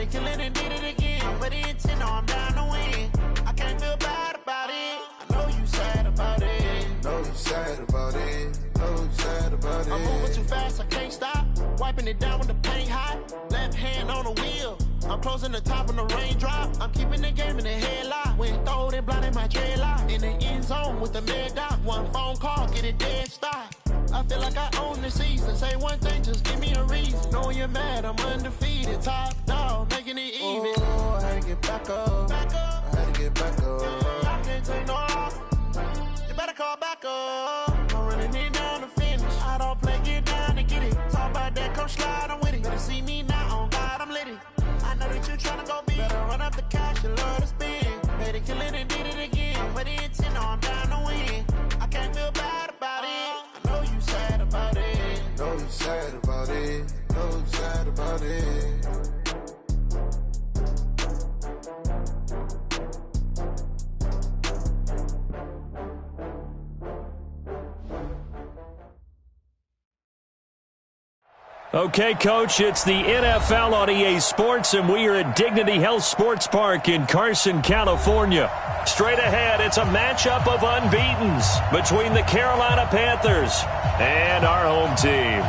Better kill it and did it again. But the intent, no, I'm down to win. I can't feel bad about it. I know you sad about it. Know you sad about it. Know you sad about it. I'm moving too fast, I can't stop. Wiping it down with the paint hot. Left hand on the wheel. I'm closing the top on the raindrop. I'm keeping the game in the headlock. When throwed and blinded my dreadlock. In the end zone with the mad dot. One phone call, get it dead stop. I feel like I own the season. Say one thing, just give me a reason. Knowing you're mad, I'm undefeated. Top dog, making it even. Oh, I had to get back up. Back up. I had to get back up. I can't take no off. You better call back up. I'm running it down to finish. I don't play, get down to get it. Talk about that, come slide, I'm with it. Better see me now, on God, I'm lit it. I know that you're trying to go big. Better run up the cash, you love to spin. Better kill it and did it again. But the intent, no, I'm down to win. I can't feel bad about it. I know you sad about it. Know you sad about it. Know you sad about it. Okay, Coach, it's the NFL on EA Sports, and we are at Dignity Health Sports Park in Carson, California. Straight ahead, it's a matchup of unbeatens between the Carolina Panthers and our home team.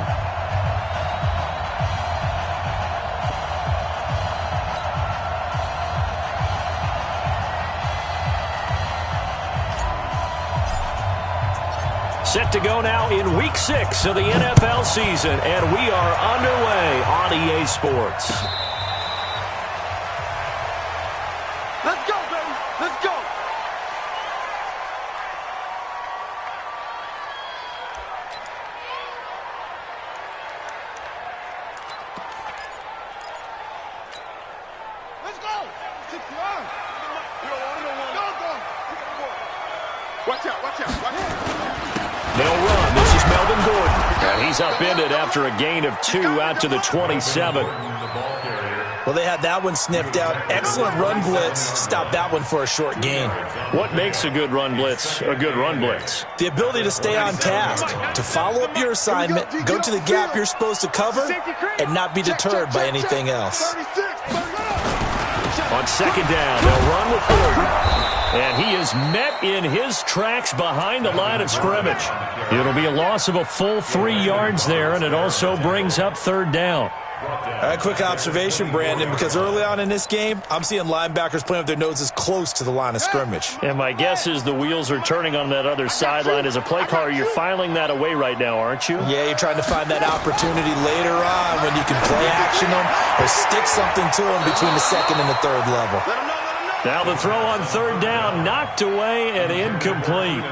Set to go now in Week 6 of the NFL season, and we are underway on EA Sports. Let's go, baby. Let's go. Let's go. 6-yard. Watch out, watch out, watch out. They'll run. This is Melvin Gordon. And he's upended after a gain of 2 out to the 27. Well, they had that one sniffed out. Excellent run blitz. Stopped that one for a short gain. What makes a good run blitz a good run blitz? The ability to stay on task, to follow up your assignment, go to the gap you're supposed to cover, and not be deterred by anything else. On second down, they'll run with Gordon. And he is met in his tracks behind the line of scrimmage. It'll be a loss of a full 3 yards there, and it also brings up third down. All right, quick observation, Brandon, because early on in this game, I'm seeing linebackers playing with their noses close to the line of scrimmage. And my guess is the wheels are turning on that other sideline. As a play caller, you're filing that away right now, aren't you? Yeah, you're trying to find that opportunity later on when you can play action them or stick something to them between the second and the third level. Now the throw on third down, knocked away and incomplete.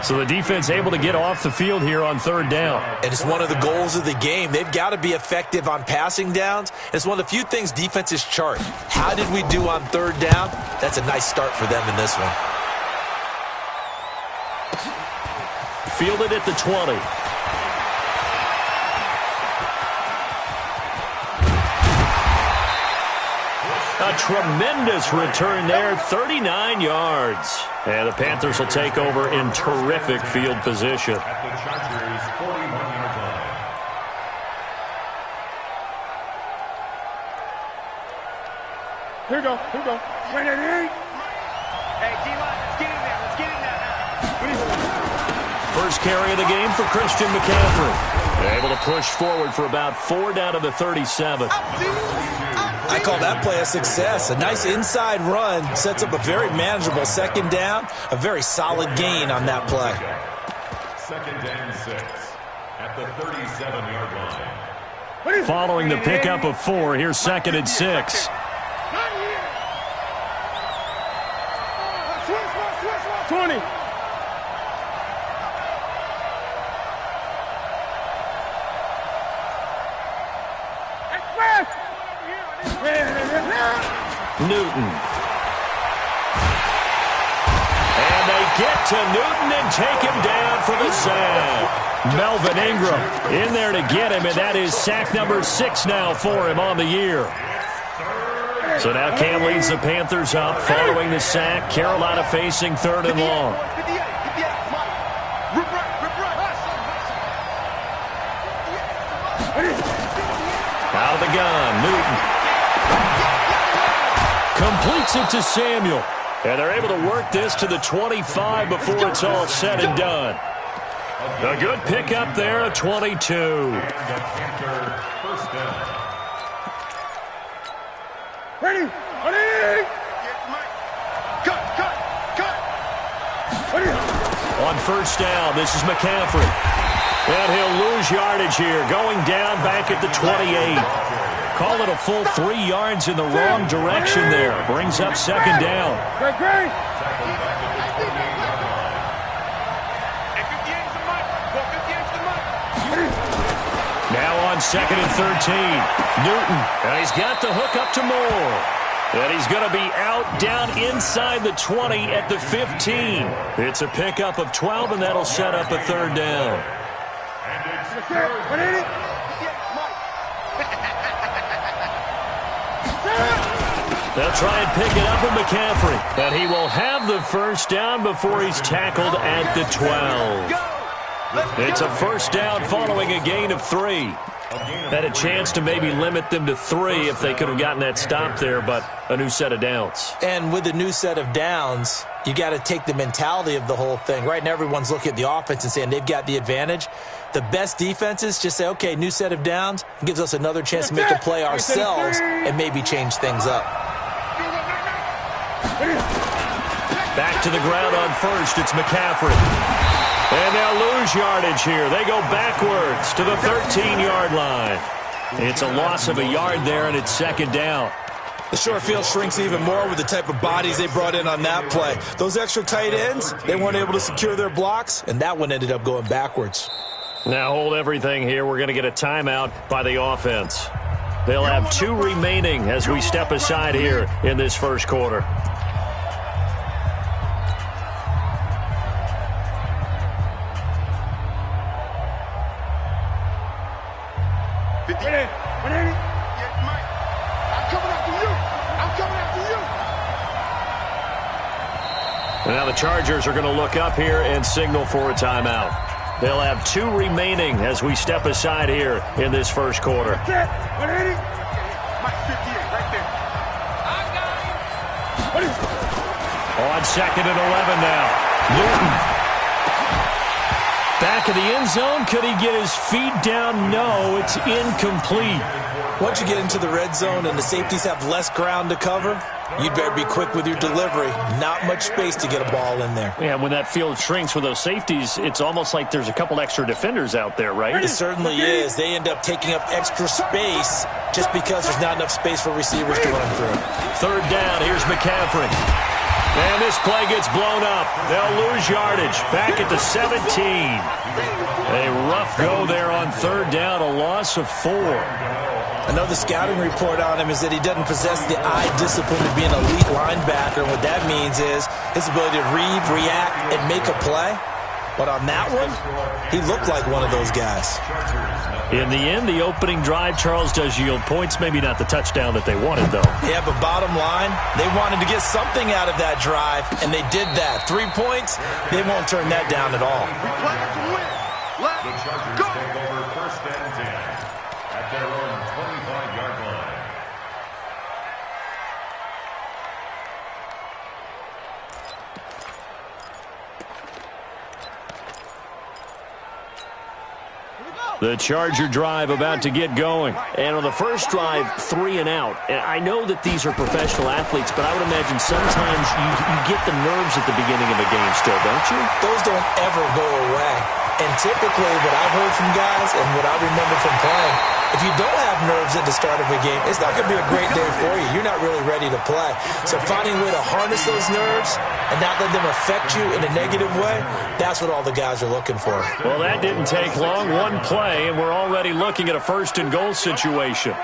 So the defense able to get off the field here on third down. And it's one of the goals of the game. They've got to be effective on passing downs. It's one of the few things defenses chart. How did we do on third down? That's a nice start for them in this one. Fielded at the 20. A tremendous return there, 39 yards. And the Panthers will take over in terrific field position. At the Chargers' 41-yard line. Here we go, here we go. Hey, D-line, let's get in there, let's get in there. First carry of the game for Christian McCaffrey. They're able to push forward for about 4 down to the 37. I call that play a success. A nice inside run sets up a very manageable second down. A very solid gain on that play. Second and 6 at the 37-yard line. Following the pickup of 4, here's second and 6. 20. Newton. And they get to Newton and take him down for the sack. Melvin Ingram in there to get him, and that is sack number 6 now for him on the year. So now Cam leads the Panthers up following the sack. Carolina facing third and long. Out of the gun, Newton. Completes it to Samuel. And they're able to work this to the 25 before it's all said and done. A good pickup there, a 22. First down. Ready? Ready? Cut. Ready? On first down, this is McCaffrey. And he'll lose yardage here, going down back at the 28. Call it a full 3 yards in the wrong direction there. Brings up second down. Great. Now on second and 13. Newton. And he's got the hook up to Moore. And he's going to be out down inside the 20 at the 15. It's a pickup of 12, and that'll set up a third down. They'll try and pick it up with McCaffrey. And he will have the first down before he's tackled at the 12. It's a first down following a gain of 3. Had a chance to maybe limit them to 3 if they could have gotten that stop there, but a new set of downs. And with a new set of downs, you got to take the mentality of the whole thing. Right now, everyone's looking at the offense and saying they've got the advantage. The best defenses just say, okay, new set of downs. It gives us another chance to make a play ourselves and maybe change things up. Back to the ground on first. It's McCaffrey. And they'll lose yardage here. They go backwards to the 13-yard line. It's a loss of a yard there, and it's second down. The short field shrinks even more with the type of bodies they brought in on that play. Those extra tight ends, they weren't able to secure their blocks, and that one ended up going backwards. Now hold everything here. We're going to get a timeout by the offense. They'll have 2 remaining as we step aside here in this first quarter. Now the Chargers are going to look up here and signal for a timeout. They'll have 2 remaining as we step aside here in this first quarter. On second and 11 now. Newton. Back of the end zone. Could he get his feet down? No, it's incomplete. Once you get into the red zone and the safeties have less ground to cover, you'd better be quick with your delivery. Not much space to get a ball in there. Yeah, when that field shrinks with those safeties, it's almost like there's a couple extra defenders out there, right? It certainly is. They end up taking up extra space just because there's not enough space for receivers to run through. Third down, here's McCaffrey. And this play gets blown up. They'll lose yardage. Back at the 17. A rough go there on third down, a loss of 4. Another scouting report on him is that he doesn't possess the eye discipline to be an elite linebacker. And what that means is his ability to read, react, and make a play. But on that one, he looked like one of those guys. In the end, the opening drive, Charles, does yield points. Maybe not the touchdown that they wanted, though. Yeah, but bottom line, they wanted to get something out of that drive, and they did that. 3 points, they won't turn that down at all. The Chargers take over first and 10 at their own 25-yard line. The Charger drive about to get going. And on the first drive, 3 and out. And I know that these are professional athletes, but I would imagine sometimes you get the nerves at the beginning of a game still, don't you? Those don't ever go away. And typically what I've heard from guys and what I remember from playing, if you don't have nerves at the start of a game, it's not going to be a great day for you. You're not really ready to play. So finding a way to harness those nerves and not let them affect you in a negative way, that's what all the guys are looking for. Well, that didn't take long. 1 play, and we're already looking at a first and goal situation.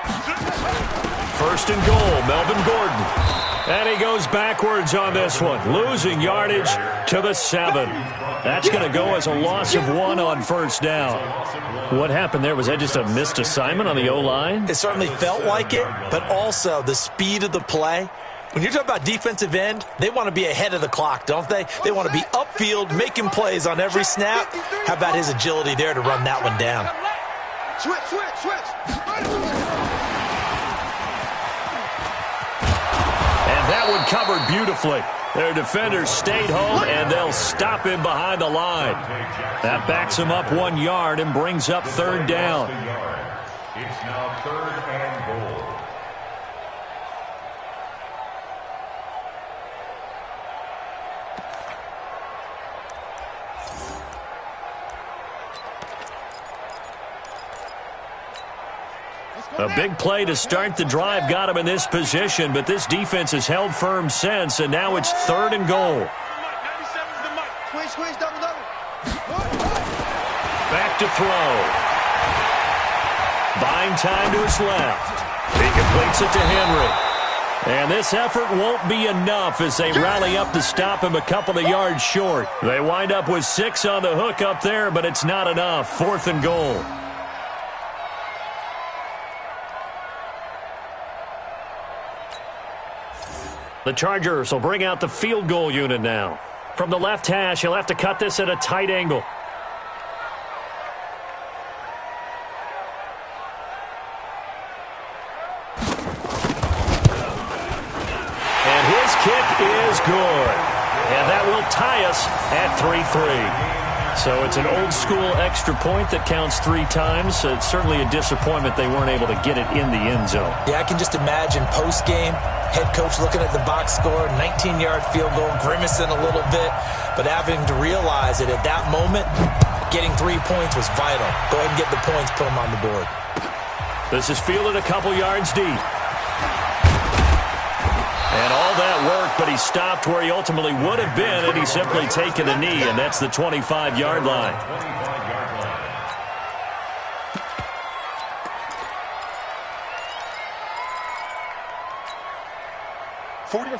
First and goal, Melvin Gordon. And he goes backwards on this one, losing yardage to the 7. That's going to go as a loss of 1 on first down. What happened there? Was that just a missed assignment on the O-line? It certainly felt like it, but also the speed of the play. When you're talking about defensive end, they want to be ahead of the clock, don't they? They want to be upfield, making plays on every snap. How about his agility there to run that one down? And That one covered beautifully. Their defenders stayed home, and they'll stop him behind the line. That backs him up 1 yard and brings up third down. It's now third and goal. A big play to start the drive got him in this position, but this defense has held firm since, and now it's third and goal. Back to throw. Buying time to his left. He completes it to Henry. And this effort won't be enough as they rally up to stop him a couple of yards short. They wind up with 6 on the hook up there, but it's not enough. Fourth and goal. The Chargers will bring out the field goal unit now. From the left hash, he'll have to cut this at a tight angle. And his kick is good. And that will tie us at 3-3. So it's an old-school extra point that counts 3 times. So it's certainly a disappointment they weren't able to get it in the end zone. Yeah, I can just imagine post-game, head coach looking at the box score, 19-yard field goal, grimacing a little bit, but having to realize that at that moment, getting 3 points was vital. Go ahead and get the points, put them on the board. This is fielded a couple yards deep. And all that work, but he stopped where he ultimately would have been had he simply taken a knee, and that's the 25-yard line.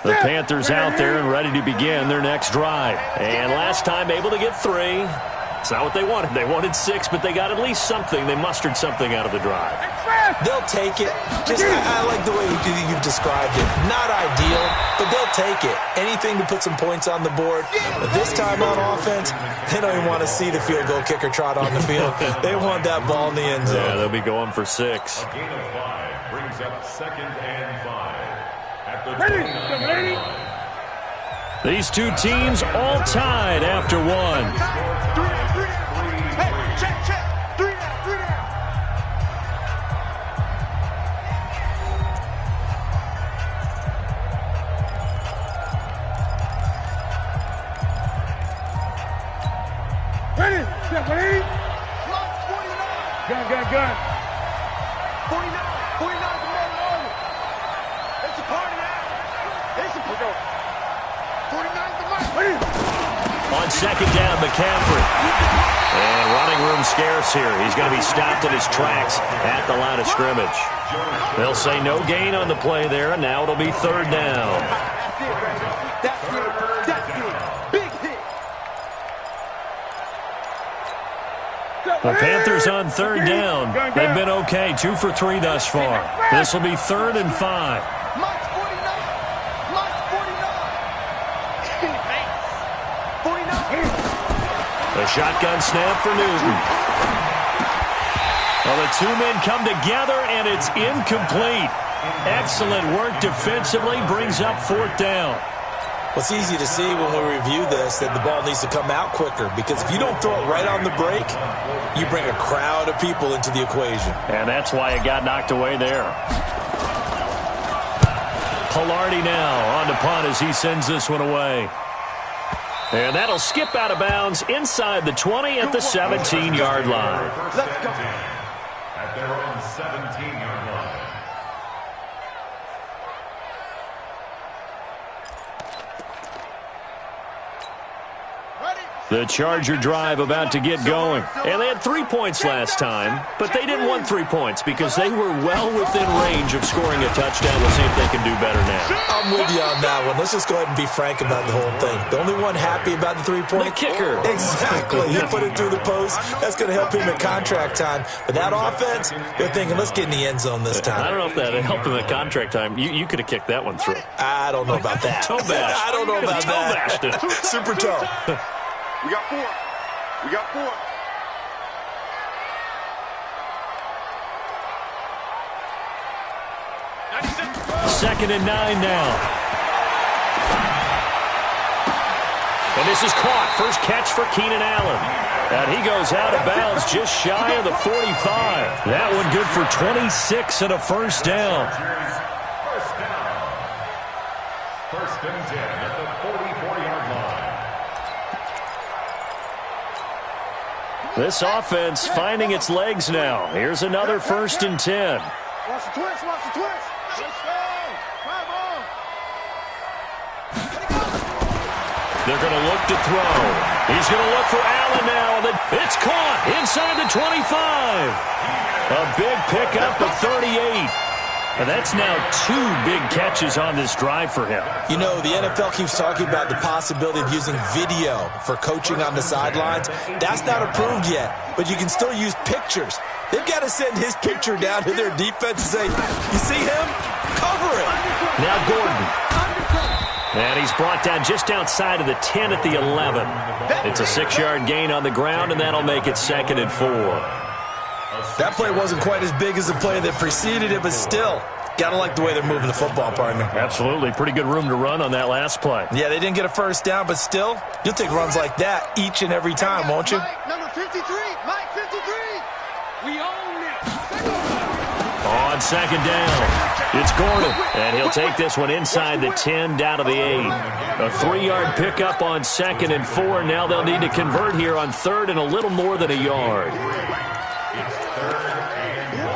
The Panthers out there and ready to begin their next drive. And last time able to get 3. It's not what they wanted. They wanted 6, but they got at least something. They mustered something out of the drive. They'll take it. I like the way you've described it. Not ideal, but they'll take it. Anything to put some points on the board. But this time on offense, they don't even want to see the field goal kicker trot on the field. They want that ball in the end zone. Yeah, they'll be going for 6. A gain of 5 brings up second and 5. At the 29 line. These two teams all tied after 1. Gun. 49. 49 is the man over. It's a party now. It's a party. 49 is the man. On second down, McCaffrey. And running room scarce here. He's going to be stopped in his tracks at the line of scrimmage. They'll say no gain on the play there, and now it'll be third down. That's it. Big hit. The Panthers on third down. They've been okay, 2 for 3 thus far. This will be third and 5. Mike's 49. Mike's 49. 49. A shotgun snap for Newton. Well, the 2 men come together, and it's incomplete. Excellent work defensively, brings up fourth down. Well, it's easy to see when we review this that the ball needs to come out quicker, because if you don't throw it right on the break, you bring a crowd of people into the equation. And that's why it got knocked away there. Pilardi now on to punt as he sends this one away. And that'll skip out of bounds inside the 20 at the 17-yard line. Let's go. At their own 17-yard line. The Charger drive about to get going. And they had 3 points last time, but they didn't want 3 points because they were well within range of scoring a touchdown. We'll see if they can do better now. I'm with you on that one. Let's just go ahead and be frank about the whole thing. The only one happy about the 3-point? The kicker. Exactly. He put it through the post. That's going to help him at contract time. But that offense, they're thinking, let's get in the end zone this time. I don't know if that helped him at contract time. You could have kicked that one through. I don't know about that. Toe bash. I don't know about that. Toe bashed it. Super toe. We got 4. We got 4. Second and 9 now. And this is caught. First catch for Keenan Allen. And he goes out of bounds just shy of the 45. That one good for 26 and a first down. First and 10 at the 44-yard line. This offense finding its legs now. Here's another first and 10. Watch the twist, watch the twist. They're going to look to throw. He's going to look for Allen now. It's caught inside the 25. A big pickup of 38. And that's now 2 big catches on this drive for him. You know, the NFL keeps talking about the possibility of using video for coaching on the sidelines. That's not approved yet, but you can still use pictures. They've got to send his picture down to their defense and say, you see him? Cover it. Now Gordon. And he's brought down just outside of the 10 at the 11. It's a 6-yard gain on the ground, and that'll make it 2nd and 4. That play wasn't quite as big as the play that preceded it, but still, got to like the way they're moving the football, partner. Absolutely. Pretty good room to run on that last play. Yeah, they didn't get a first down, but still, you'll take runs like that each and every time, won't you? Mike, number 53. Mike, 53. We own it. On 2nd down, it's Gordon, and he'll take this one inside the 10 down to the 8. A 3-yard pickup on 2nd and 4. Now they'll need to convert here on 3rd and a little more than a yard. It's 3rd and 1.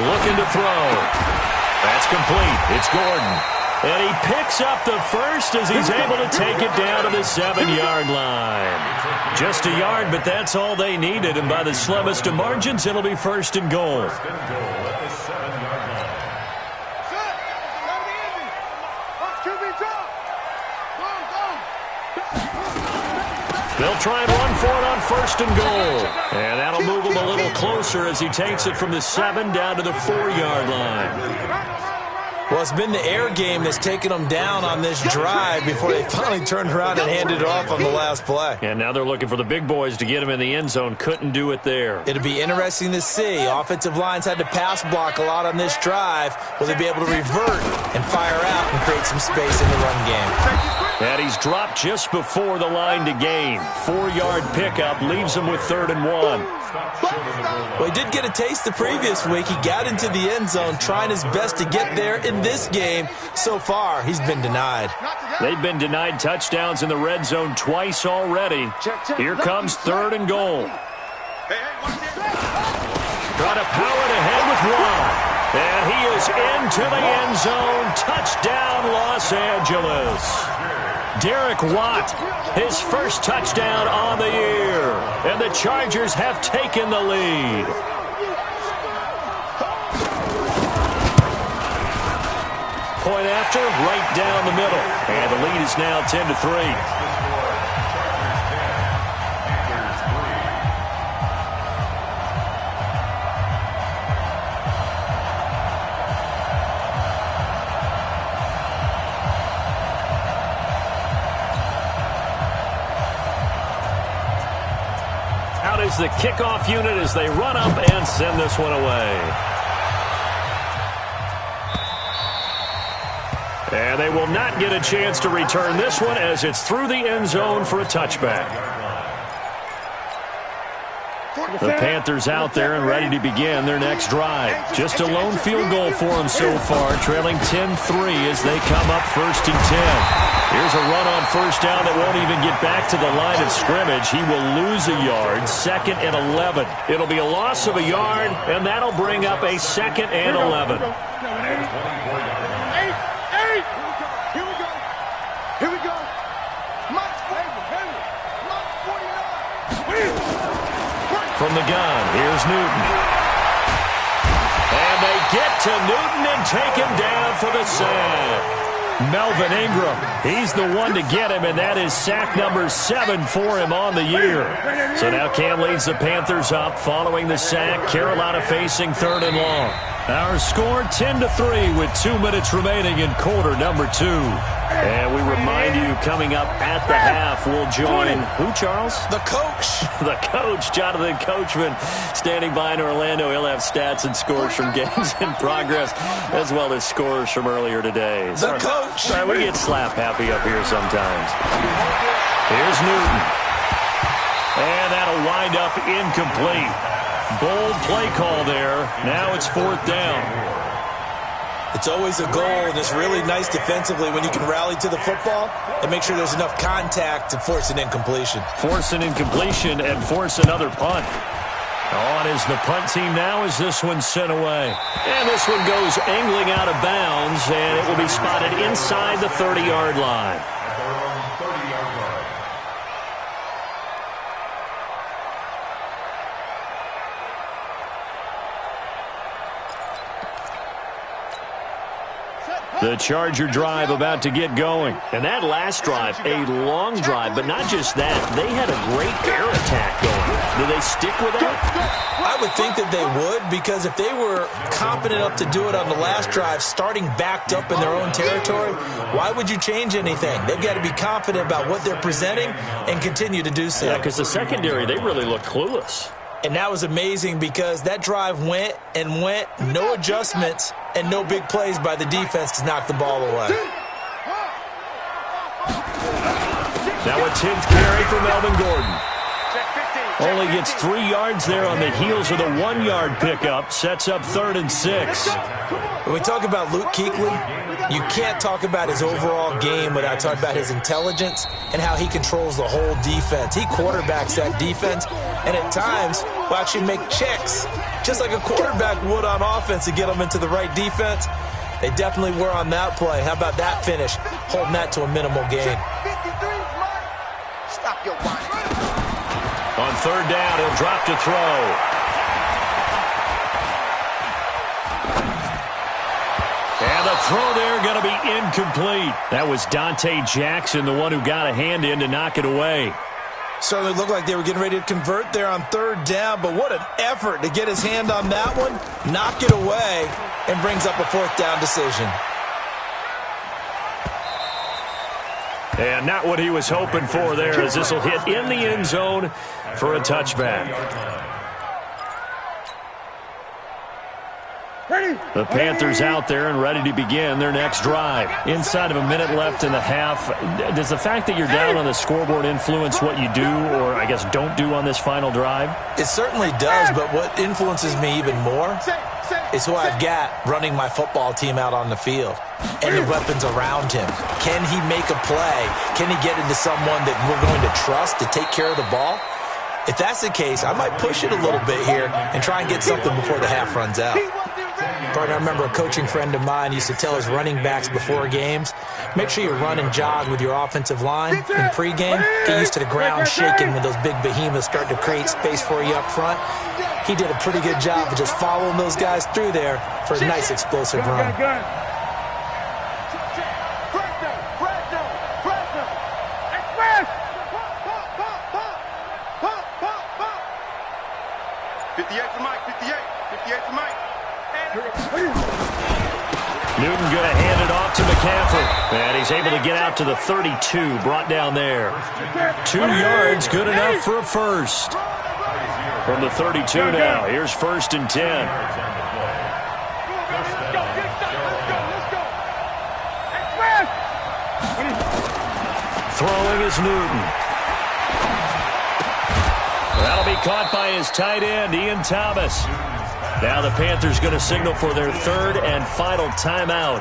Looking to throw. That's complete. It's Gordon. And he picks up the first as he's able to take it down to the 7-yard line. Just a yard, but that's all they needed. And by the slimmest of margins, it'll be 1st and goal. First and goal at the 7-yard line. They'll try and run for it on 1st and goal. And that'll move him a little closer as he takes it from the 7 down to the 4-yard line. Well, it's been the air game that's taken them down on this drive before they finally turned around and handed it off on the last play. And now they're looking for the big boys to get him in the end zone. Couldn't do it there. It'll be interesting to see. Offensive lines had to pass block a lot on this drive. Will they be able to revert and fire out and create some space in the run game? And he's dropped just before the line to gain. 4-yard pickup leaves him with 3rd and 1. Well, he did get a taste the previous week. He got into the end zone trying his best to get there in this game. So far, he's been denied. They've been denied touchdowns in the red zone twice already. Here comes 3rd and goal. Trying to power it ahead with one. And he is into the end zone. Touchdown, Los Angeles. Derek Watt, his first touchdown on the year. And the Chargers have taken the lead. Point after, right down the middle. And the lead is now 10-3. Out is the kickoff unit as they run up and send this one away. And they will not get a chance to return this one as it's through the end zone for a touchback. The Panthers out there and ready to begin their next drive. Just a lone field goal for them so far, trailing 10-3 as they come up 1st and 10. Here's a run on 1st down that won't even get back to the line of scrimmage. He will lose a yard, 2nd and 11. It'll be a loss of a yard, and that'll bring up a 2nd and 11. Here we go. Mike's 49. From the gun, here's Newton. And they get to Newton and take him down for the sack. Melvin Ingram, he's the one to get him, and that is sack number 7 for him on the year. So now Cam leads the Panthers up following the sack. Carolina facing 3rd and long. Our score 10-3 with 2 minutes remaining in quarter number 2. And we remind you, coming up at the half, we'll join who, Charles? The coach. The coach, Jonathan Coachman, standing by in Orlando. He'll have stats and scores from games in progress, as well as scores from earlier today. The coach. Sorry, we get slap happy up here sometimes. Here's Newton. And that'll wind up incomplete. Bold play call there. Now it's 4th down. It's always a goal, and it's really nice defensively when you can rally to the football and make sure there's enough contact to force an incompletion. Force an incompletion and force another punt. On is the punt team now as this one's sent away. And this one goes angling out of bounds, and it will be spotted inside the 30-yard line. The Charger drive about to get going. And that last drive, a long drive, but not just that. They had a great air attack going. Do they stick with that? I would think that they would, because if they were confident enough to do it on the last drive, starting backed up in their own territory, why would you change anything? They've got to be confident about what they're presenting and continue to do so. Yeah, because the secondary, they really look clueless. And that was amazing because that drive went and went, no adjustments, and no big plays by the defense to knock the ball away. Now a 10th carry for Melvin Gordon. Only gets 3 yards there on the heels of the 1-yard pickup. Sets up 3rd and 6. When we talk about Luke Kuechly, you can't talk about his overall game without talking about his intelligence and how he controls the whole defense. He quarterbacks that defense, and at times will actually make checks, just like a quarterback would on offense to get them into the right defense. They definitely were on that play. How about that finish, holding that to a minimal gain? Stop your whining. On 3rd down, he'll drop to throw. And the throw there going to be incomplete. That was Dante Jackson, the one who got a hand in to knock it away. Certainly looked like they were getting ready to convert there on 3rd down, but what an effort to get his hand on that one, knock it away, and brings up a 4th down decision. And not what he was hoping for there, as this will hit in the end zone for a touchback. The Panthers out there and ready to begin their next drive. Inside of a minute left in the half, does the fact that you're down on the scoreboard influence what you do, or I guess don't do on this final drive? It certainly does, but what influences me even more is who I've got running my football team out on the field and the weapons around him. Can he make a play? Can he get into someone that we're going to trust to take care of the ball? If that's the case, I might push it a little bit here and try and get something before the half runs out. Partner, I remember a coaching friend of mine used to tell his running backs before games, make sure you run and jog with your offensive line in pregame. Get used to the ground shaking when those big behemoths start to create space for you up front. He did a pretty good job of just following those guys through there for a nice explosive run. 58 for Mike, 58 for Mike. Newton going to hand it off to McCaffrey. And he's able to get out to the 32, brought down there. 2 yards, good enough for a first. From the 32 now, here's 1st and 10. Throwing is Newton. That'll be caught by his tight end, Ian Thomas. Now the Panthers going to signal for their 3rd and final timeout,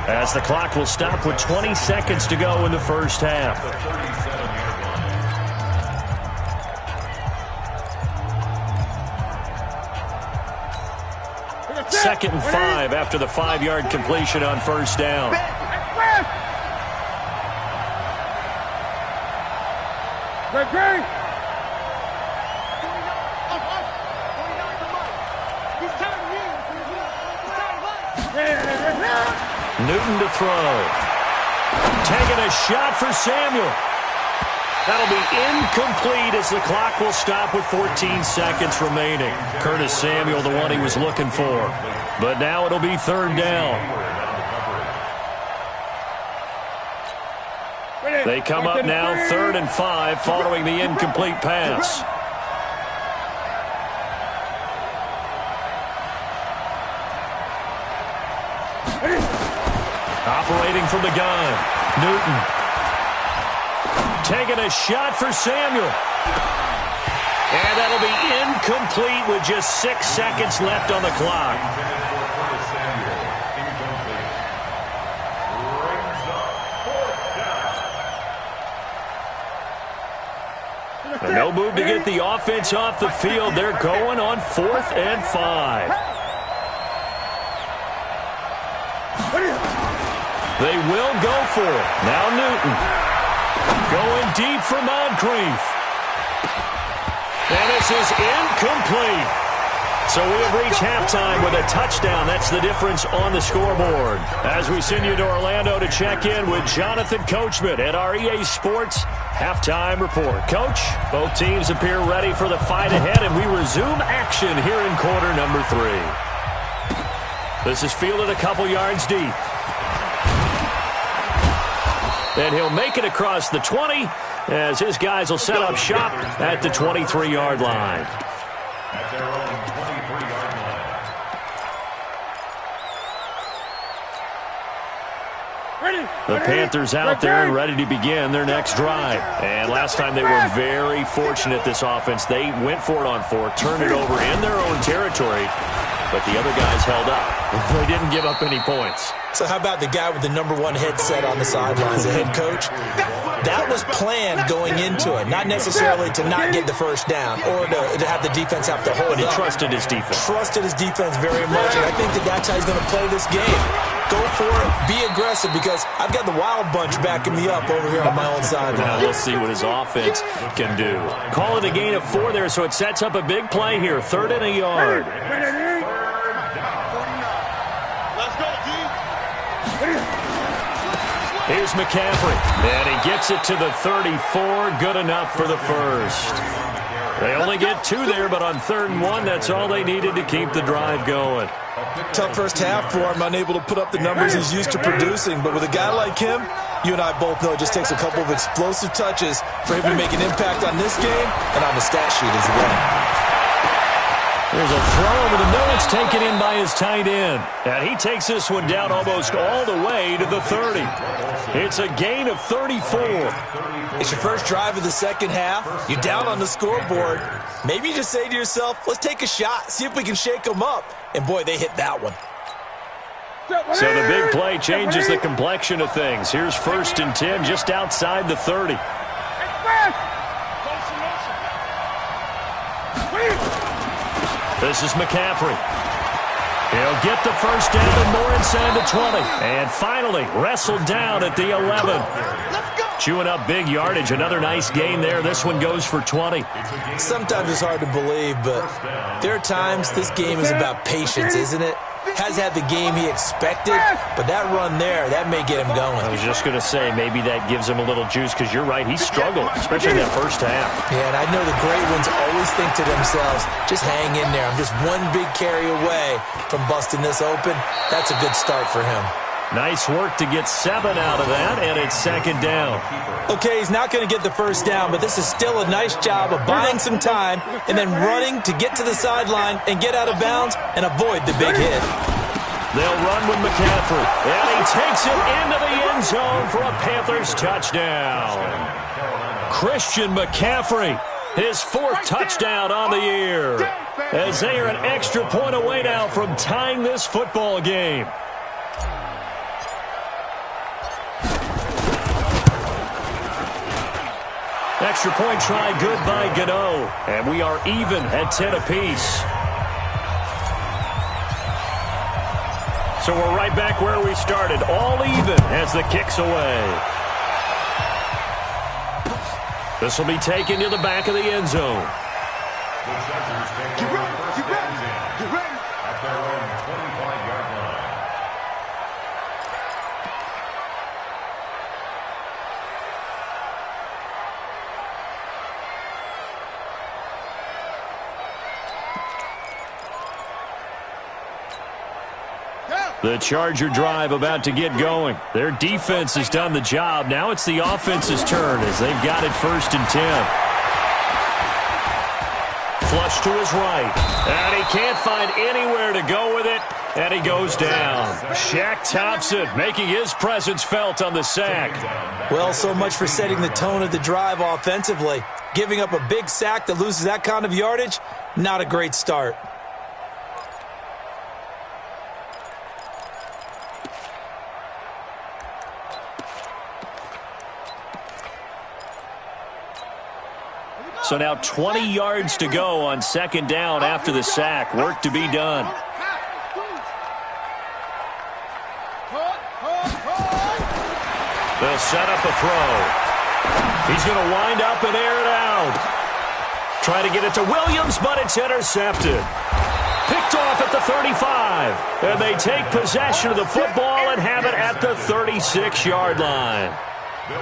as the clock will stop with 20 seconds to go in the first half. Second and 5 after the 5-yard completion on 1st down. Newton to throw. Taking a shot for Samuel. That'll be incomplete as the clock will stop with 14 seconds remaining. Curtis Samuel, the one he was looking for. But now it'll be 3rd down. They come up now 3rd and 5 following the incomplete pass. Operating from the gun, Newton. Taking a shot for Samuel. And that'll be incomplete with just 6 seconds left on the clock. And no move to get the offense off the field. They're going on 4th and 5. They will go for it. Now Newton. Going deep for Moncrief. And this is incomplete. So we have reached halftime with a touchdown. That's the difference on the scoreboard. As we send you to Orlando to check in with Jonathan Coachman at our EA Sports Halftime Report. Coach, both teams appear ready for the fight ahead, and we resume action here in quarter number 3. This is fielded a couple yards deep. And he'll make it across the 20 as his guys will set up shop at the 23-yard line. At their own 23-yard line. The Panthers out there and ready to begin their next drive. And last time they were very fortunate, this offense. They went for it on 4, turned it over in their own territory, but the other guys held up. They didn't give up any points. So how about the guy with the number 1 headset on the sidelines, the head coach? That was planned going into it, not necessarily to not get the first down or to have the defense have to hold But he up. trusted his defense. Trusted his defense very much, and I think that's how he's going to play this game. Go for it, be aggressive, because I've got the wild bunch backing me up over here on my own sideline. Now we'll see what his offense can do. Call it a gain of 4 there, so it sets up a big play here. 3rd and a yard. Here's McCaffrey, and he gets it to the 34. Good enough for the first. They only get 2 there, but on 3rd and 1, that's all they needed to keep the drive going. Tough first half for him, unable to put up the numbers he's used to producing. But with a guy like him, you and I both know it just takes a couple of explosive touches for him to make an impact on this game and on the stat sheet as well. There's a throw over the middle. It's taken in by his tight end. And he takes this one down almost all the way to the 30. It's a gain of 34. It's your first drive of the second half. You're down on the scoreboard. Maybe you just say to yourself, let's take a shot, see if we can shake them up. And, boy, they hit that one. So the big play changes the complexion of things. Here's 1st and 10 just outside the 30. This is McCaffrey. He'll get the first down and more inside the 20. And finally wrestled down at the 11. Chewing up big yardage. Another nice gain there. This one goes for 20. Sometimes it's hard to believe, but there are times this game is about patience, isn't it? Has had the game he expected, but that run there, that may get him going. I was just going to say, maybe that gives him a little juice, because you're right, he struggled, especially in that first half. Yeah, and I know the great ones always think to themselves, just hang in there. I'm just one big carry away from busting this open. That's a good start for him. Nice work to get 7 out of that, and it's 2nd down. Okay, he's not going to get the first down, but this is still a nice job of buying some time and then running to get to the sideline and get out of bounds and avoid the big hit. They'll run with McCaffrey, and he takes it into the end zone for a Panthers touchdown. Christian McCaffrey, his 4th touchdown on the year, as they are an extra point away now from tying this football game. Extra point try good by Gano. And we are even at 10 apiece. So we're right back where we started. All even as the kick's away. This will be taken to the back of the end zone. The Chargers take over first and 10 at their own 25-yard line. The Charger drive about to get going. Their defense has done the job. Now it's the offense's turn as they've got it 1st and 10. Flush to his right. And he can't find anywhere to go with it. And he goes down. Shaq Thompson making his presence felt on the sack. Well, so much for setting the tone of the drive offensively. Giving up a big sack that loses that kind of yardage, not a great start. So now 20 yards to go on 2nd down after the sack. Work to be done. They'll set up a throw. He's going to wind up and air it out. Try to get it to Williams, but it's intercepted. Picked off at the 35. And they take possession of the football and have it at the 36-yard line.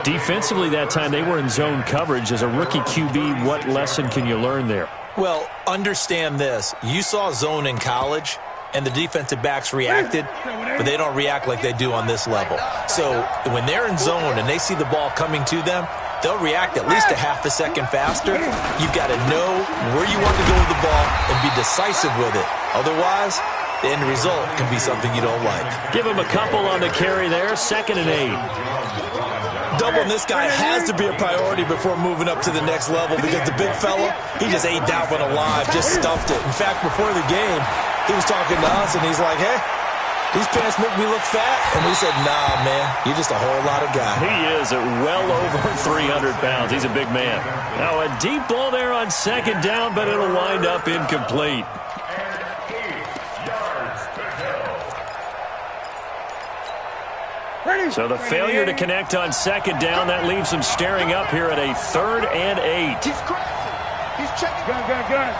Defensively that time, they were in zone coverage. As a rookie QB, what lesson can you learn there? Well, understand this. You saw zone in college, and the defensive backs reacted, but they don't react like they do on this level. So when they're in zone and they see the ball coming to them, they'll react at least a half a second faster. You've got to know where you want to go with the ball and be decisive with it. Otherwise, the end result can be something you don't like. Give him a couple on the carry there, 2nd and 8. Doubling this guy has to be a priority before moving up to the next level because the big fella, he just ate that one alive, just stuffed it. In fact, before the game, he was talking to us, and he's like, hey, these pants make me look fat. And we said, nah, man, you're just a whole lot of guy. He is at well over 300 pounds. He's a big man. Now a deep ball there on 2nd down, but it'll wind up incomplete. So the failure to connect on 2nd down, that leaves him staring up here at a 3rd and 8. He's crashing. He's checking. Gun.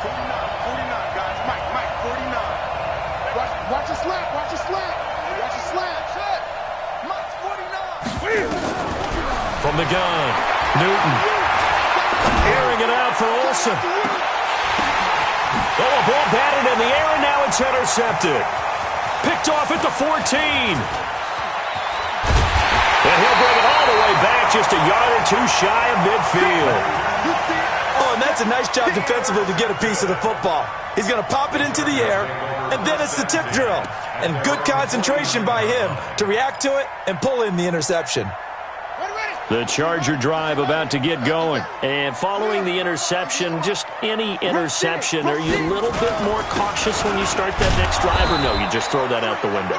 49, 49, guys. Mike, 49. Watch the slant. Watch the slant. Mike's 49. From the gun, Newton. Airing it out for Olsen. Oh, a ball batted in the air, and now it's intercepted. Picked off at the 14. And he'll bring it all the way back, just a yard or two shy of midfield. Oh, and that's a nice job defensively to get a piece of the football. He's going to pop it into the air, and then it's the tip drill. And good concentration by him to react to it and pull in the interception. The Charger drive about to get going. And following the interception, just any interception, are you a little bit more cautious when you start that next drive, or no, you just throw that out the window?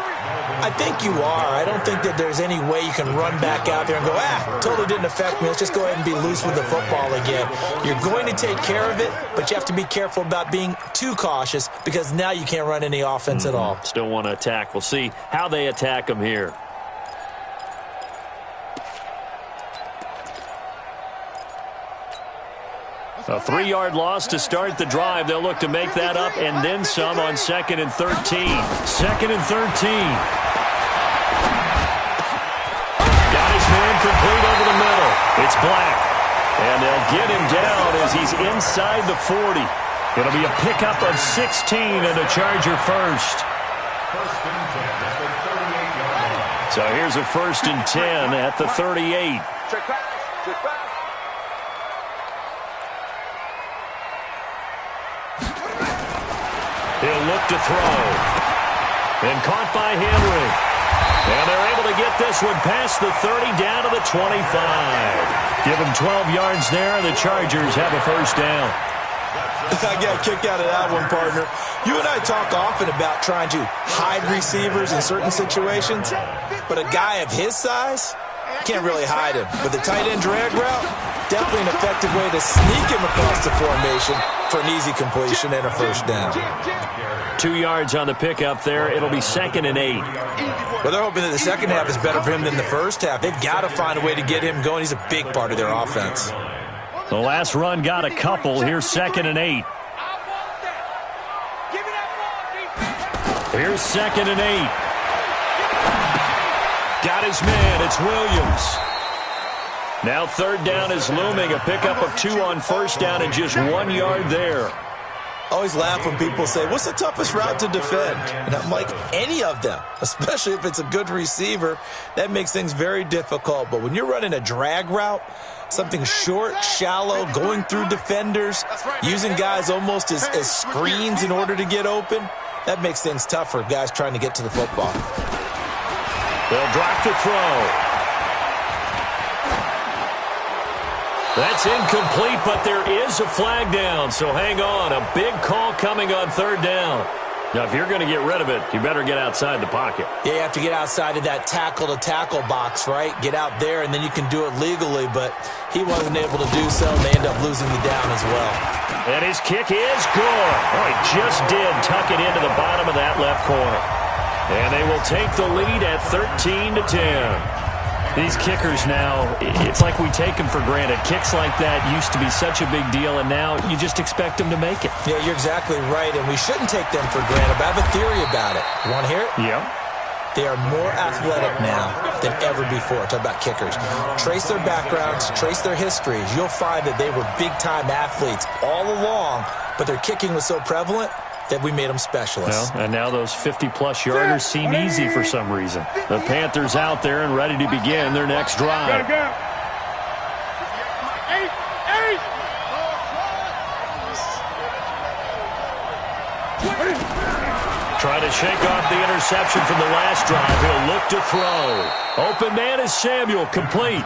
I think you are. I don't think that there's any way you can run back out there and go, totally didn't affect me. Let's just go ahead and be loose with the football again. You're going to take care of it, but you have to be careful about being too cautious because now you can't run any offense at all. Still want to attack. We'll see how they attack them here. A 3-yard loss to start the drive. They'll look to make that up and then some on 2nd and 13. 2nd and 13. Got his man complete over the middle. It's Black. And they'll get him down as he's inside the 40. It'll be a pickup of 16 and a Charger first. So here's a 1st and 10 at the 38. Check pass. He'll look to throw. And caught by Henry. And they're able to get this one past the 30 down to the 25. Give them 12 yards there, and the Chargers have a 1st down. I got a kick out of that one, partner. You and I talk often about trying to hide receivers in certain situations, but a guy of his size can't really hide him. With the tight end drag route, definitely an effective way to sneak him across the formation for an easy completion and a 1st down. 2 yards on the pickup there. It'll be 2nd and 8. Well, they're hoping that the second half is better for him than the first half. They've got to find a way to get him going. He's a big part of their offense. The last run got a couple. Here's 2nd and 8. Here's 2nd and 8. Got his man. It's Williams. Now 3rd down is looming. A pickup of 2 on 1st down and just 1 yard there. always laugh when people say, what's the toughest route to defend? And I'm like, any of them, especially if it's a good receiver. That makes things very difficult. But when you're running a drag route, something short, shallow, going through defenders, using guys almost as screens in order to get open, that makes things tough for guys trying to get to the football. They'll drop to throw. That's incomplete, but there is a flag down, so hang on. A big call coming on third down. Now, if you're going to get rid of it, you better get outside the pocket. Yeah, you have to get outside of that tackle-to-tackle box, right? Get out there, and then you can do it legally, but he wasn't able to do so, and they end up losing the down as well. And his kick is good. Oh, he just did tuck it into the bottom of that left corner. And they will take the lead at 13-10. These kickers now, it's like we take them for granted. Kicks like that used to be such a big deal, and now you just expect them to make it. Yeah, you're exactly right, and we shouldn't take them for granted, but I have a theory about it. You want to hear it? Yeah. They are more athletic now than ever before. Talk about kickers. Trace their backgrounds, trace their histories. You'll find that they were big-time athletes all along, but their kicking was so prevalent that we made them specialists. Well, and now those 50-plus yarders seem easy for some reason. The Panthers out there and ready to begin their next drive. Try to shake off the interception from the last drive. He'll look to throw. Open man is Samuel, complete.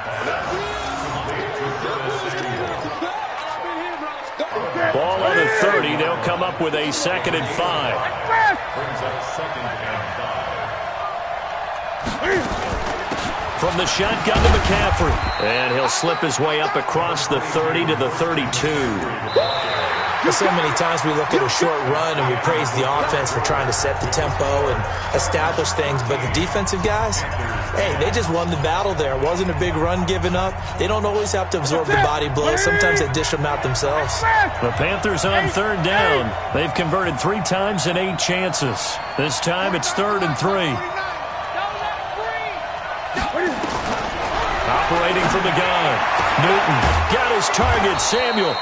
Ball on the 30. They'll come up with a 2nd and 5. From the shotgun to McCaffrey. And he'll slip his way up across the 30 to the 32. So many times we look at a short run and we praise the offense for trying to set the tempo and establish things, but the defensive guys, hey, they just won the battle there. It wasn't a big run given up. They don't always have to absorb the body blows. Sometimes they dish them out themselves. The Panthers on third down. They've converted 3 times in 8 chances. This time it's 3rd and 3. Operating from the gun. Newton got his target, Samuel.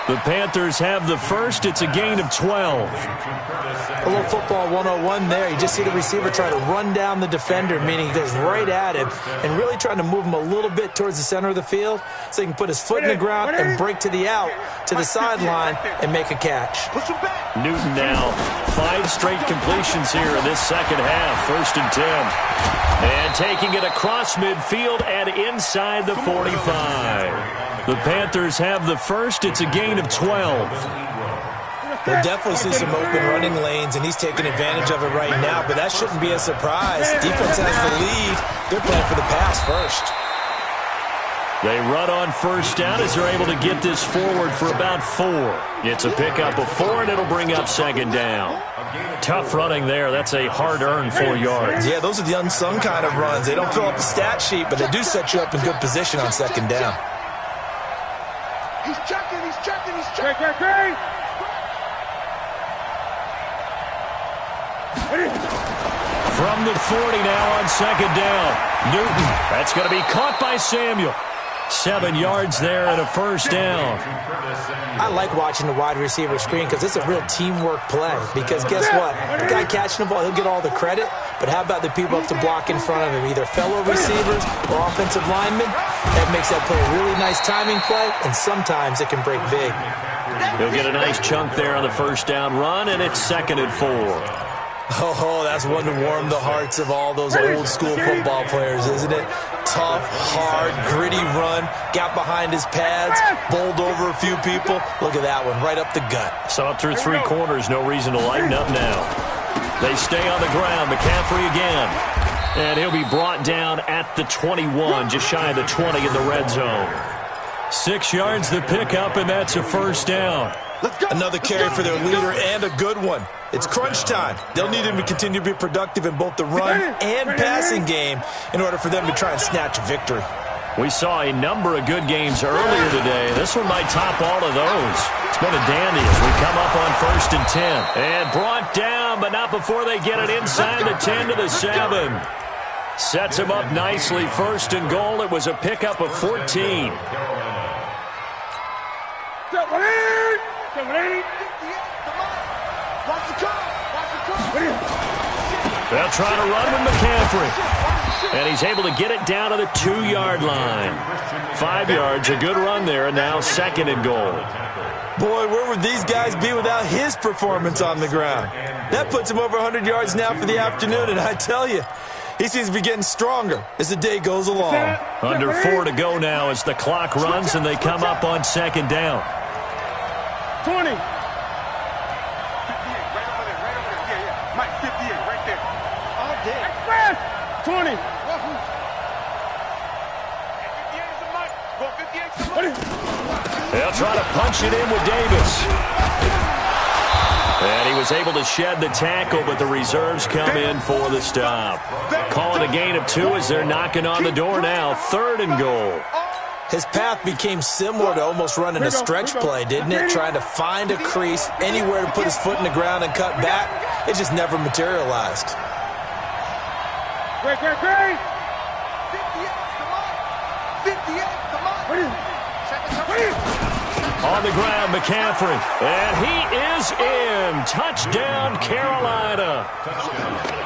The Panthers have the first. It's a gain of 12. A little football 101 there. You just see the receiver try to run down the defender, meaning he goes right at him and really trying to move him a little bit towards the center of the field so he can put his foot in the ground and break to the out, to the sideline, and make a catch. Newton now 5 straight completions here in this second half. 1st and 10. And taking it across midfield and inside the 45. The Panthers have the first. It's a gain of 12. We'll definitely see some open running lanes, and he's taking advantage of it right now, but that shouldn't be a surprise. Defense has the lead. They're playing for the pass first. They run on 1st down as they're able to get this forward for about 4. It's a pickup of 4, and it'll bring up 2nd down. Tough running there. That's a hard-earned 4 yards. Yeah, those are the unsung kind of runs. They don't fill up the stat sheet, but they do set you up in good position on 2nd down. He's checking. Great. From the 40 now on 2nd down. Newton. That's going to be caught by Samuel. 7 yards there and a 1st down. I like watching the wide receiver screen because it's a real teamwork play. Because guess what? The guy catching the ball, he'll get all the credit. But how about the people up to block in front of him, either fellow receivers or offensive linemen? That makes that play a really nice timing play, and sometimes it can break big. He'll get a nice chunk there on the 1st down run, and it's 2nd and 4. Oh, that's one to warm the hearts of all those old-school football players, isn't it? Tough, hard, gritty run, got behind his pads, bowled over a few people. Look at that one, right up the gut. Saw it through 3 corners, no reason to lighten up now. They stay on the ground, McCaffrey again. And he'll be brought down at the 21, just shy of the 20 in the red zone. 6 yards the pickup, and that's a 1st down. Another carry for their leader and a good one. It's crunch time. They'll need him to continue to be productive in both the run and passing game in order for them to try and snatch a victory. We saw a number of good games earlier today. This one might top all of those. It's been a dandy as we come up on 1st and 10. And brought down, but not before they get it inside the 10 to the 7. Sets him up nicely. 1st and goal. It was a pickup of 14. They'll try to run with McCaffrey. And he's able to get it down to the 2-yard line. 5 yards, a good run there, and now 2nd and goal. Boy, where would these guys be without his performance on the ground? That puts him over 100 yards now for the afternoon, and I tell you, he seems to be getting stronger as the day goes along. Under 4 to go now as the clock runs and they come up on 2nd down. 20. 58, right over there, right over there. Yeah. Mike, 58, right there. All day. Express! 20. 58 is the Mike. Go 58 is the Mike. They'll try to punch it in with Davis. And he was able to shed the tackle, but the reserves come in for the stop. Call it a gain of 2 as they're knocking on the door now. 3rd and goal. His path became similar to almost running a stretch play, didn't it? Trying to find a crease, anywhere to put his foot in the ground and cut back. It just never materialized. Great. 58, come on. 58, come on. On the ground, McCaffrey. And he is in. Touchdown, Carolina.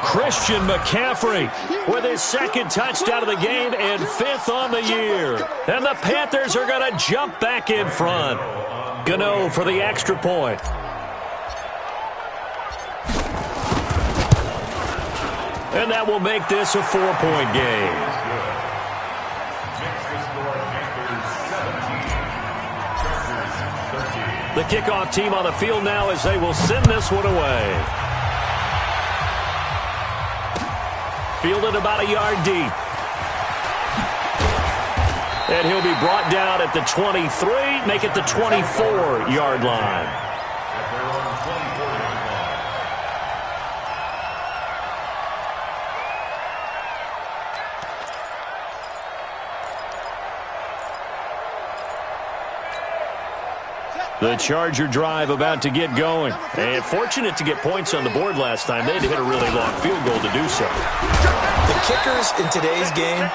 Christian McCaffrey with his 2nd touchdown of the game and 5th on the year. And the Panthers are going to jump back in front. Gano for the extra point. And that will make this a 4-point game. The kickoff team on the field now as they will send this one away. Fielded about a yard deep. And he'll be brought down at the 23, make it the 24-yard line. The Charger drive about to get going. And fortunate to get points on the board last time. They had to hit a really long field goal to do so. The kickers in today's game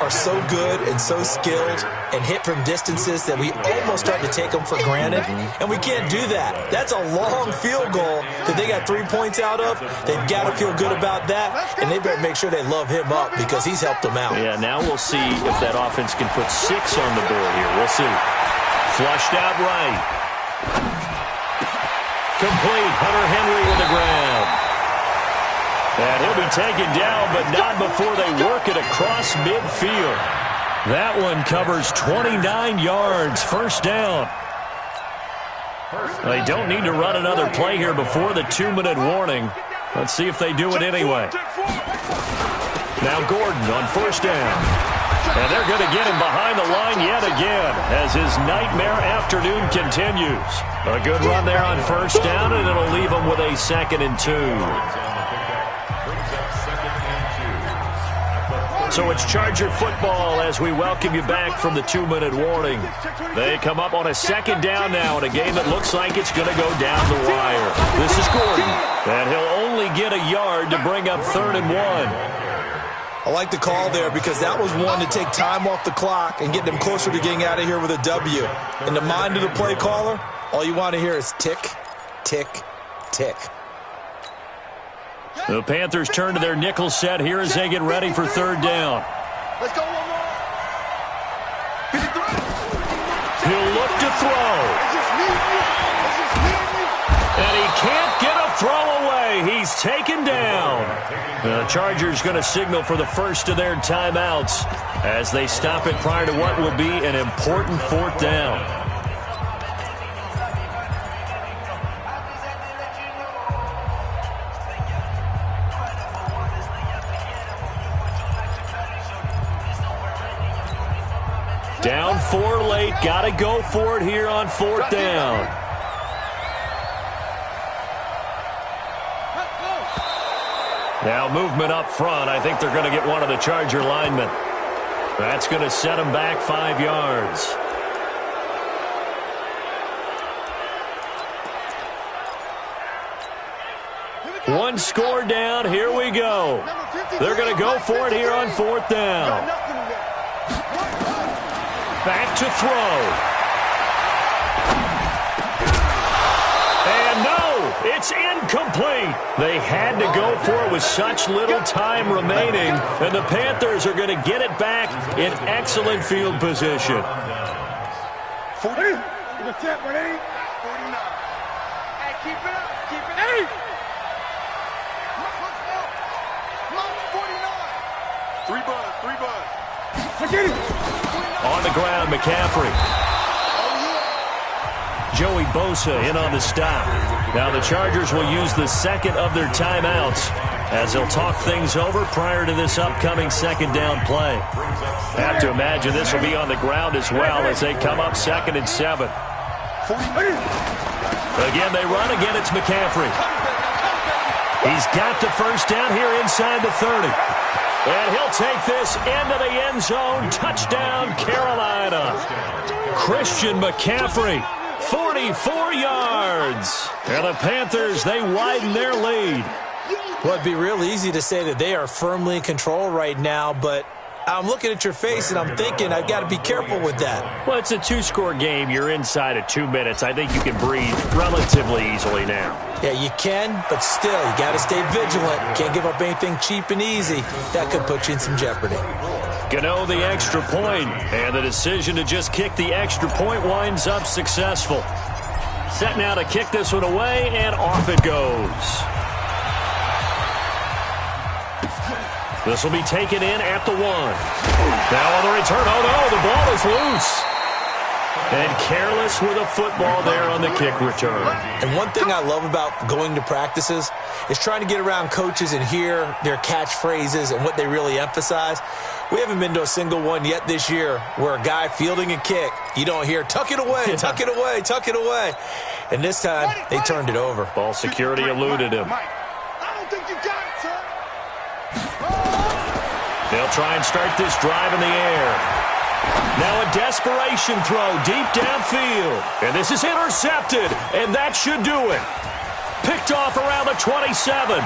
are so good and so skilled and hit from distances that we almost start to take them for granted. And we can't do that. That's a long field goal that they got 3 points out of. They've got to feel good about that. And they better make sure they love him up because he's helped them out. Yeah, now we'll see if that offense can put 6 on the board here. We'll see. Flushed out right. Complete. Hunter Henry with the ground. And he'll be taken down, but not before they work it across midfield. That one covers 29 yards. 1st down. They don't need to run another play here before the 2-minute warning. Let's see if they do it anyway. Now Gordon on 1st down. And they're going to get him behind the line yet again as his nightmare afternoon continues. A good run there on 1st down, and it'll leave him with a 2nd and 2. So it's Charger football as we welcome you back from the 2-minute warning. They come up on a 2nd down now in a game that looks like it's going to go down the wire. This is Gordon, and he'll only get a yard to bring up 3rd and 1. I like the call there because that was one to take time off the clock and get them closer to getting out of here with a W. In the mind of the play caller, all you want to hear is tick, tick, tick. The Panthers turn to their nickel set here as they get ready for 3rd down. Let's go one more. He'll look to throw. And he can't get a throw away. He's taken down. The Chargers going to signal for the first of their timeouts as they stop it prior to what will be an important 4th down. Down 4 late. Got to go for it here on 4th down. Now movement up front. I think they're going to get one of the Charger linemen. That's going to set them back 5 yards. One score down. Here we go. They're going to go for it here on 4th down. Back to throw. And no, it's It's incomplete. They had to go for it with such little time remaining, and the Panthers are going to get it back in excellent field position. 40. Give a tap, 49. Hey, keep it up. Keep it up. 49. 3 buzz. Forget it. On the ground, McCaffrey. Joey Bosa in on the stop. Now the Chargers will use the second of their timeouts as they'll talk things over prior to this upcoming second down play. Have to imagine this will be on the ground as well as they come up 2nd and 7. Again, they run. Again, it's McCaffrey. He's got the first down here inside the 30. And he'll take this into the end zone. Touchdown, Carolina. Christian McCaffrey, 44 yards. And the Panthers, they widen their lead. Well, it'd be real easy to say that they are firmly in control right now, but I'm looking at your face and I'm thinking I've got to be careful with that. Well, it's a 2-score game. You're inside of 2 minutes. I think you can breathe relatively easily now. Yeah, you can, but still, you got to stay vigilant. Can't give up anything cheap and easy. That could put you in some jeopardy. Gano the extra point, and the decision to just kick the extra point winds up successful. Set now to kick this one away, and off it goes. This will be taken in at the 1. Now on the return. Oh, no, the ball is loose. And careless with a football there on the kick return. And one thing I love about going to practices is trying to get around coaches and hear their catchphrases and what they really emphasize. We haven't been to a single one yet this year where a guy fielding a kick, you don't hear, tuck it away, tuck it away, tuck it away. And this time, they turned it over. Ball security eluded him. I don't think you got it, sir. They'll try and start this drive in the air. Now a desperation throw deep downfield. And this is intercepted, and that should do it. Picked off around the 27.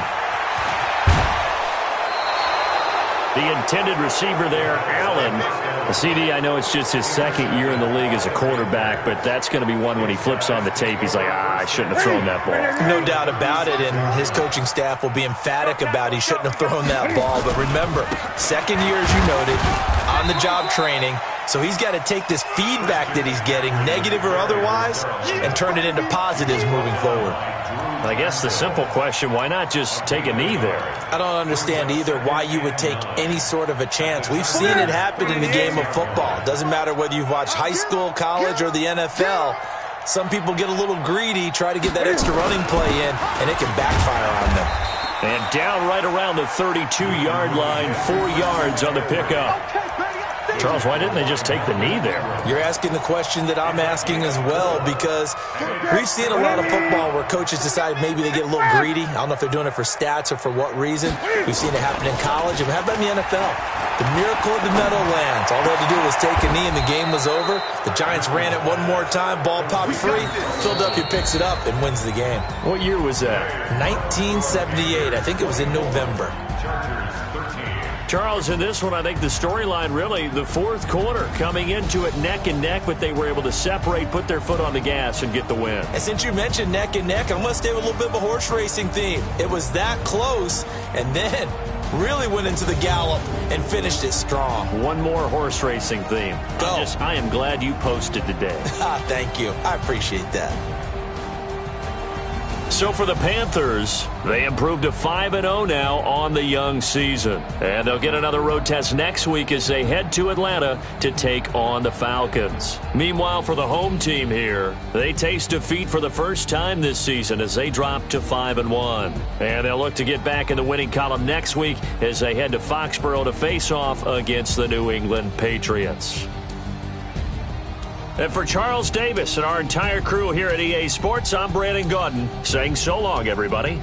The intended receiver there, Allen. The CD, I know it's just his second year in the league as a quarterback, but that's going to be one when he flips on the tape. He's like, I shouldn't have thrown that ball. No doubt about it, and his coaching staff will be emphatic about he shouldn't have thrown that ball. But remember, second year, as you noted, on-the-job training. So he's got to take this feedback that he's getting, negative or otherwise, and turn it into positives moving forward. I guess the simple question, why not just take a knee there? I don't understand either why you would take any sort of a chance. We've seen it happen in the game of football. Doesn't matter whether you've watched high school, college, or the NFL. Some people get a little greedy, try to get that extra running play in, and it can backfire on them. And down right around the 32-yard line, 4 yards on the pickup. Charles, why didn't they just take the knee there? You're asking the question that I'm asking as well, because we've seen a lot of football where coaches decide maybe they get a little greedy. I don't know if they're doing it for stats or for what reason. We've seen it happen in college, and how about in the NFL? The miracle of the Meadowlands. All they had to do was take a knee, and the game was over. The Giants ran it one more time, ball popped free. Philadelphia picks it up and wins the game. What year was that? 1978. I think it was in November. Charles, in this one, I think the storyline really, the fourth quarter, coming into it neck and neck, but they were able to separate, put their foot on the gas, and get the win. And since you mentioned neck and neck, I'm going to stay with a little bit of a horse racing theme. It was that close, and then really went into the gallop and finished it strong. One more horse racing theme. Go. I am glad you posted today. Thank you. I appreciate that. So for the Panthers, they improved to 5-0 now on the young season. And they'll get another road test next week as they head to Atlanta to take on the Falcons. Meanwhile, for the home team here, they taste defeat for the first time this season as they drop to 5-1. And they'll look to get back in the winning column next week as they head to Foxborough to face off against the New England Patriots. And for Charles Davis and our entire crew here at EA Sports, I'm Brandon Gaudin saying so long, everybody.